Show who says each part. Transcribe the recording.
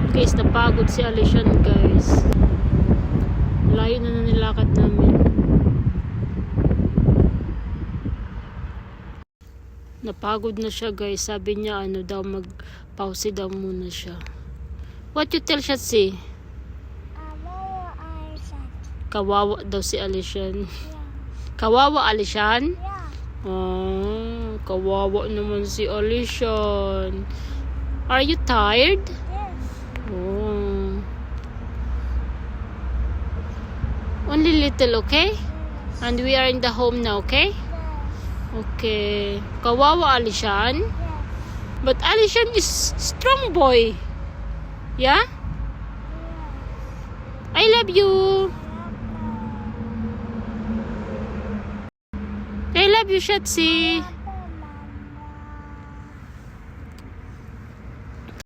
Speaker 1: Guys, napagod si Alishan, guys. Layo na nilakad namin. Napagod na siya, guys. Sabi niya, ano daw, mag-pause daw muna siya. What you tell Shatsi? Kawawa daw si Alishan. Kawawa, Alishan? Oh, kawawa naman si Alishan. Are you tired? Oh. Only little, okay? And we are in the home now, okay? Okay. Kawawa, Alishan? But Alishan is strong boy. Yeah? I love you. I love you, Shatsi.